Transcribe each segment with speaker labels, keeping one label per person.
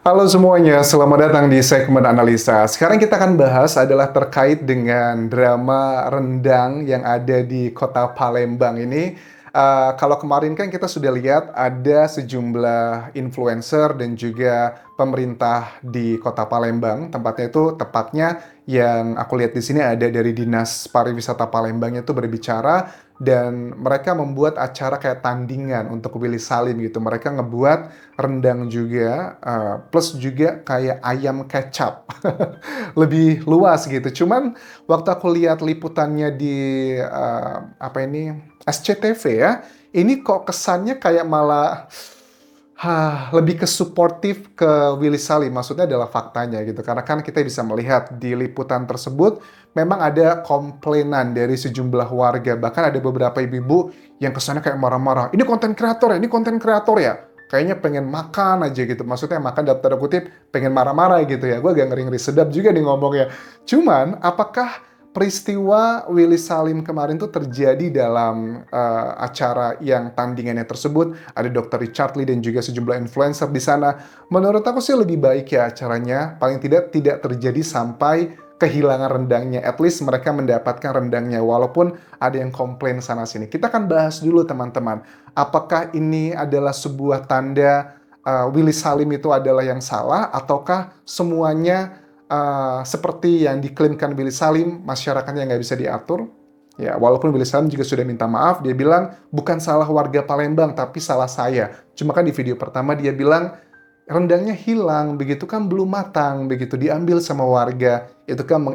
Speaker 1: Halo semuanya, selamat datang di segmen analisa. Sekarang kita akan bahas adalah terkait dengan drama rendang yang ada di kota Palembang ini. Kalau kemarin kan kita sudah lihat ada sejumlah influencer dan juga pemerintah di kota Palembang. Tempatnya itu tepatnya yang aku lihat di sini ada dari Dinas Pariwisata Palembang itu berbicara dan mereka membuat acara kayak tandingan untuk Willy Salim gitu. Mereka ngebuat rendang juga, plus juga kayak ayam kecap. Lebih luas gitu. Cuman waktu aku lihat liputannya di apa ini SCTV ya, ini kok kesannya kayak malah lebih ke suportif ke Willy Salim. Maksudnya adalah faktanya gitu. Karena kan kita bisa melihat di liputan tersebut memang ada komplainan dari sejumlah warga. Bahkan ada beberapa ibu-ibu yang kesannya kayak marah-marah. Ini konten kreator ya, ini konten kreator ya. Kayaknya pengen makan aja gitu. Maksudnya makan dalam tanda kutip pengen marah-marah gitu ya. Gue agak ngeri-ngeri sedap juga nih ngomongnya. Cuman apakah peristiwa Willy Salim kemarin tuh terjadi dalam acara yang tandingannya tersebut? Ada Dr. Richard Lee dan juga sejumlah influencer di sana. Menurut aku sih lebih baik ya acaranya. Paling tidak terjadi sampai kehilangan rendangnya. At least mereka mendapatkan rendangnya. Walaupun ada yang komplain sana sini. Kita akan bahas dulu teman-teman. Apakah ini adalah sebuah tanda Willy Salim itu adalah yang salah? Ataukah semuanya seperti yang diklaimkan Willy Salim, masyarakatnya nggak bisa diatur? Ya, walaupun Willy Salim juga sudah minta maaf, dia bilang bukan salah warga Palembang, tapi salah saya. Cuma kan di video pertama dia bilang rendangnya hilang, begitu kan belum matang, begitu diambil sama warga, itu kan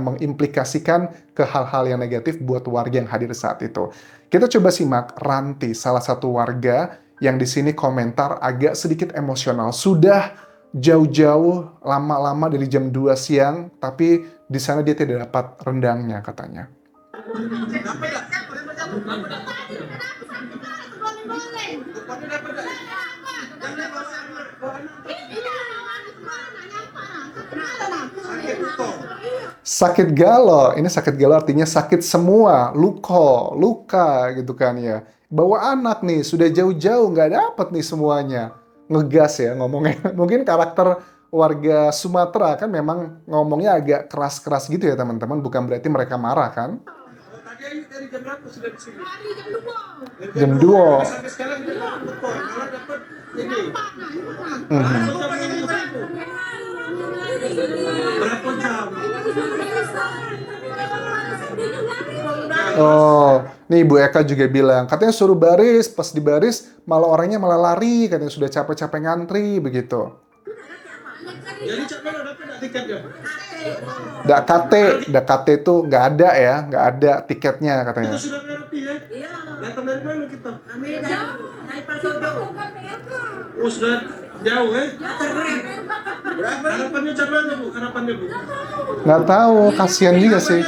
Speaker 1: mengimplikasikan ke hal-hal yang negatif buat warga yang hadir saat itu. Kita coba simak Ranti, salah satu warga yang di sini komentar agak sedikit emosional. Sudah jauh-jauh lama-lama dari jam 2 siang, tapi di sana dia tidak dapat rendangnya katanya. Sakit galau, ini sakit galau artinya sakit semua, luka gitu kan ya. Bawa anak nih, sudah jauh-jauh nggak dapet nih semuanya. Ngegas ya ngomongnya. Mungkin karakter warga Sumatera kan memang ngomongnya agak keras-keras gitu ya teman-teman. Bukan berarti mereka marah kan. Tadi dari jam berapa sudah di sini? Jam 2. Sampai sekarang malah dapat ini. Berapa jam? Oh, nih Ibu Eka juga bilang, katanya suruh baris, pas di baris malah orangnya malah lari, katanya sudah capek-capek ngantri, begitu. Jadi capek dapat tiketnya? KT itu nggak ada ya, nggak ada tiketnya katanya. Kita sudah ngerti ya? Iya. Datang dari mana kita? Oh, sudah jauh ya? Harapannya capek Bu? Harapannya Bu? Nggak tahu, kasihan juga sih.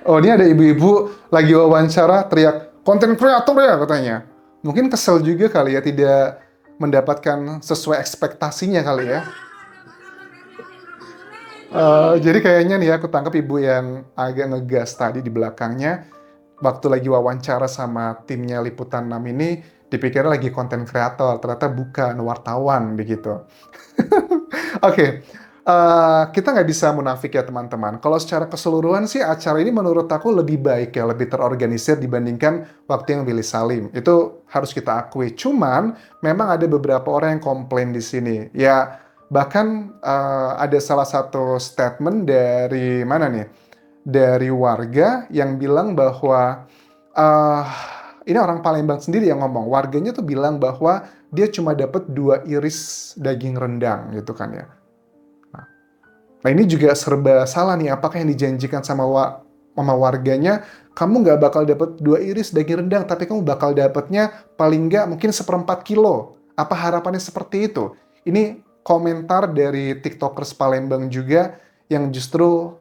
Speaker 1: Oh, ini ada ibu-ibu lagi wawancara teriak, konten kreator ya katanya. Mungkin kesel juga kali ya, tidak mendapatkan sesuai ekspektasinya kali ya. Jadi kayaknya nih aku tangkap ibu yang agak ngegas tadi di belakangnya. Waktu lagi wawancara sama timnya Liputan 6 ini, dipikirnya lagi konten kreator, ternyata bukan wartawan begitu. Oke, kita nggak bisa munafik ya teman-teman. Kalau secara keseluruhan sih acara ini menurut aku lebih baik ya, lebih terorganisir dibandingkan waktu yang Willy Salim. Itu harus kita akui. Cuman memang ada beberapa orang yang komplain di sini. Ya bahkan ada salah satu statement dari mana nih? Dari warga yang bilang bahwa eh ini orang Palembang sendiri yang ngomong. Warganya tuh bilang bahwa dia cuma dapat 2 iris daging rendang gitu kan ya. Nah ini juga serba salah nih, apakah yang dijanjikan sama warganya, kamu nggak bakal dapat 2 iris daging rendang, tapi kamu bakal dapatnya paling nggak mungkin 1/4 kilo. Apa harapannya seperti itu? Ini komentar dari TikTokers Palembang juga yang justru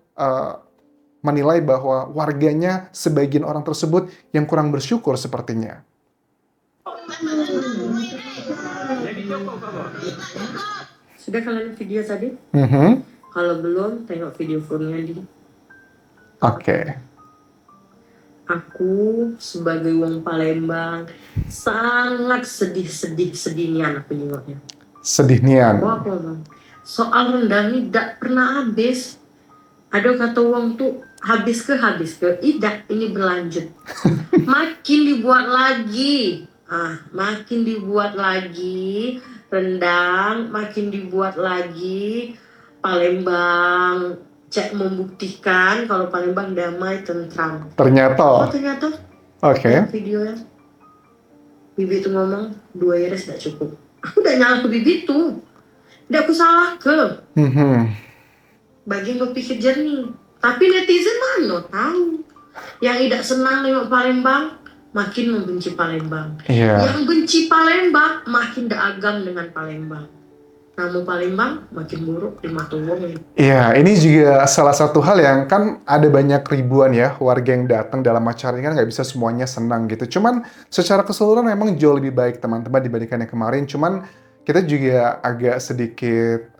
Speaker 1: menilai bahwa warganya, sebagian orang tersebut yang kurang bersyukur sepertinya.
Speaker 2: Sudah kalian video tadi? Kalau belum, tengok video fullnya di.
Speaker 1: Oke.
Speaker 2: Aku sebagai wong Palembang sangat sedihnya aku nengoknya.
Speaker 1: Sedih nian.
Speaker 2: Apa bang? Soal rendang ini tidak pernah habis. Ada kata wong tuh habis ke, tidak ini berlanjut. Makin dibuat lagi, makin dibuat lagi rendang, makin dibuat lagi. Palembang cek membuktikan kalau Palembang damai tentram.
Speaker 1: Ternyata.
Speaker 2: Ternyata
Speaker 1: Oke.
Speaker 2: videonya Bibi tuh ngomong 2 iris tidak cukup. Aku udah nyala ke Bibi tuh, tidak aku salah ke. Bagi yang berpikir jernih. Tapi netizen mana tahu. Yang tidak senang nengok Palembang makin membenci Palembang. Yang benci Palembang makin daagam dengan Palembang. Nama Palembang makin buruk di mata wong.
Speaker 1: Iya, ini juga salah satu hal yang kan ada banyak ribuan ya warga yang datang dalam acara ini kan nggak bisa semuanya senang gitu. Cuman secara keseluruhan memang jauh lebih baik teman-teman dibandingkan yang kemarin. Cuman kita juga agak sedikit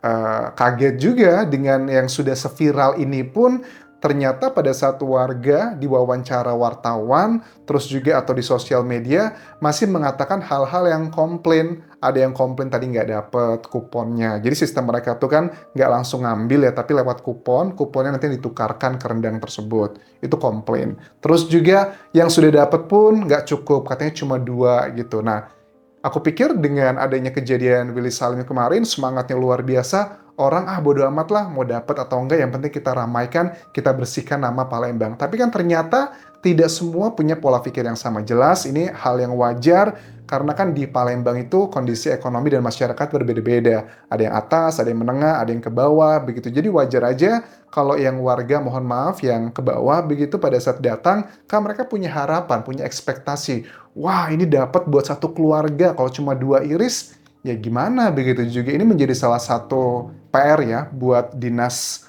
Speaker 1: kaget juga dengan yang sudah seviral ini pun ternyata pada saat warga diwawancara wartawan, terus juga atau di sosial media masih mengatakan hal-hal yang komplain. Ada yang komplain tadi nggak dapet kuponnya. Jadi sistem mereka tuh kan nggak langsung ngambil ya, tapi lewat kuponnya nanti ditukarkan ke rendang tersebut. Itu komplain. Terus juga yang sudah dapet pun nggak cukup, katanya cuma 2 gitu. Nah, aku pikir dengan adanya kejadian Willy Salim kemarin, semangatnya luar biasa. Orang bodo amat lah mau dapat atau enggak, yang penting kita ramaikan, kita bersihkan nama Palembang. Tapi kan ternyata tidak semua punya pola pikir yang sama. Jelas ini hal yang wajar karena kan di Palembang itu kondisi ekonomi dan masyarakat berbeda-beda. Ada yang atas, ada yang menengah, ada yang ke bawah, begitu. Jadi wajar aja kalau yang warga, mohon maaf, yang ke bawah begitu pada saat datang, kan mereka punya harapan, punya ekspektasi. Wah, ini dapat buat satu keluarga. Kalau cuma 2 iris, ya gimana begitu juga. Ini menjadi salah satu PR ya buat dinas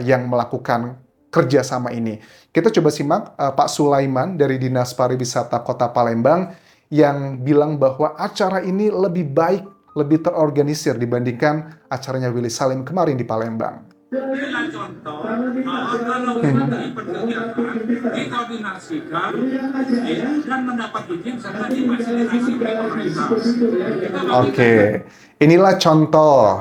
Speaker 1: yang melakukan kerjasama ini. Kita coba simak Pak Sulaiman dari Dinas Pariwisata Kota Palembang yang bilang bahwa acara ini lebih baik, lebih terorganisir dibandingkan acaranya Willy Salim kemarin di Palembang.
Speaker 3: Inilah contoh kalau dikoordinasikan dan mendapat izin serta difasilitasi oleh pemerintah.
Speaker 1: Oke, inilah contoh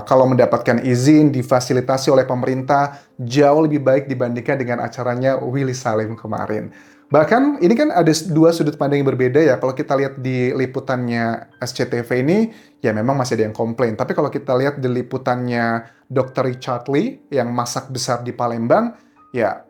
Speaker 1: kalau mendapatkan izin difasilitasi oleh pemerintah jauh lebih baik dibandingkan dengan acaranya Willy Salim kemarin. Bahkan ini kan ada 2 sudut pandang yang berbeda ya. Kalau kita lihat di liputannya SCTV ini, ya memang masih ada yang komplain. Tapi kalau kita lihat di liputannya Dr. Richard Lee yang masak besar di Palembang, ya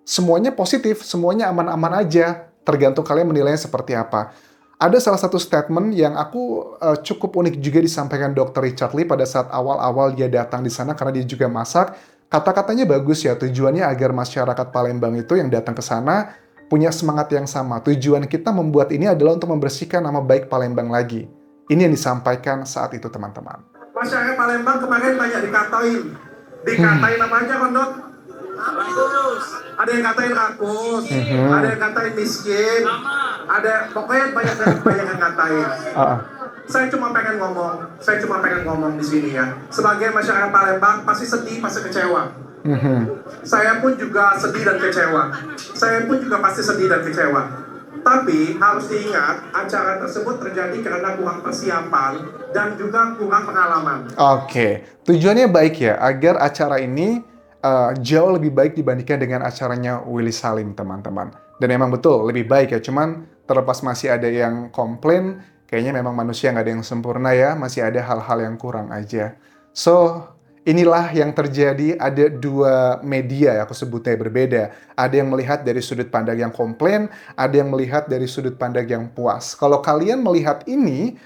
Speaker 1: semuanya positif, semuanya aman-aman aja. Tergantung kalian menilainya seperti apa. Ada salah satu statement yang aku cukup unik juga disampaikan Dr. Richard Lee pada saat awal-awal dia datang di sana karena dia juga masak. Kata-katanya bagus ya, tujuannya agar masyarakat Palembang itu yang datang ke sana punya semangat yang sama. Tujuan kita membuat ini adalah untuk membersihkan nama baik Palembang lagi. Ini yang disampaikan saat itu, teman-teman.
Speaker 4: Masyarakat Palembang kemarin banyak dikatain. Dikatain apa aja, Kondot? Rakus. Ada yang katain rakus. Ada yang katain miskin. Pokoknya banyak yang katain. Saya cuma pengen ngomong di sini ya. Sebagai masyarakat Palembang pasti sedih, pasti kecewa. Saya pun juga sedih dan kecewa. Saya pun juga pasti sedih dan kecewa. Tapi harus diingat, acara tersebut terjadi karena kurang persiapan dan juga kurang pengalaman.
Speaker 1: Oke, tujuannya baik ya, agar acara ini jauh lebih baik dibandingkan dengan acaranya Willy Salim, teman-teman. Dan memang betul, lebih baik ya, cuman terlepas masih ada yang komplain, kayaknya memang manusia nggak ada yang sempurna ya, masih ada hal-hal yang kurang aja. So, inilah yang terjadi, ada 2 media ya, aku sebutnya berbeda. Ada yang melihat dari sudut pandang yang komplain, ada yang melihat dari sudut pandang yang puas. Kalau kalian melihat ini,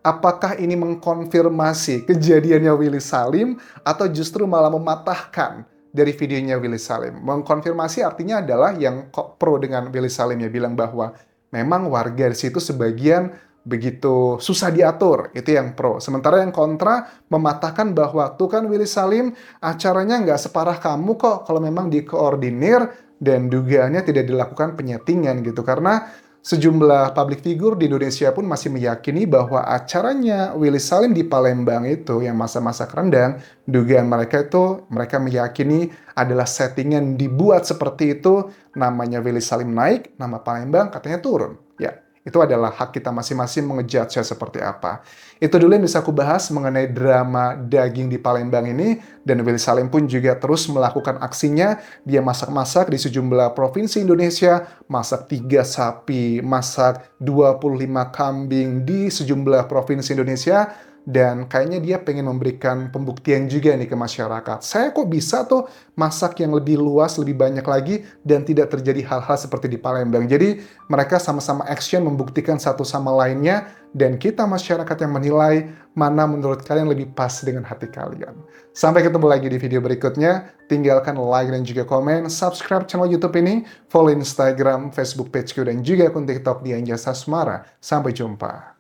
Speaker 1: apakah ini mengkonfirmasi kejadiannya Willy Salim atau justru malah mematahkan dari videonya Willy Salim? Mengkonfirmasi artinya adalah yang pro dengan Willy Salim ya, bilang bahwa memang warga di situ sebagian begitu susah diatur, itu yang pro. Sementara yang kontra mematahkan bahwa tuh kan Willy Salim acaranya nggak separah kamu kok kalau memang dikoordinir dan dugaannya tidak dilakukan penyetingan gitu. Karena sejumlah public figure di Indonesia pun masih meyakini bahwa acaranya Willy Salim di Palembang itu yang masak-masak rendang, dugaan mereka itu mereka meyakini adalah settingan dibuat seperti itu, namanya Willy Salim naik, nama Palembang katanya turun. Ya, itu adalah hak kita masing-masing mengejudge seperti apa. Itu dulu yang bisa aku bahas mengenai drama daging di Palembang ini. Dan Willy Salim pun juga terus melakukan aksinya. Dia masak-masak di sejumlah provinsi Indonesia. Masak 3 sapi, masak 25 kambing di sejumlah provinsi Indonesia. Dan kayaknya dia pengen memberikan pembuktian juga nih ke masyarakat. Saya kok bisa tuh masak yang lebih luas, lebih banyak lagi, dan tidak terjadi hal-hal seperti di Palembang. Jadi mereka sama-sama action membuktikan satu sama lainnya, dan kita masyarakat yang menilai mana menurut kalian lebih pas dengan hati kalian. Sampai ketemu lagi di video berikutnya. Tinggalkan like dan juga komen, subscribe channel YouTube ini, follow Instagram, Facebook pageku, dan juga akun TikTok di Anjasa Asmara. Sampai jumpa.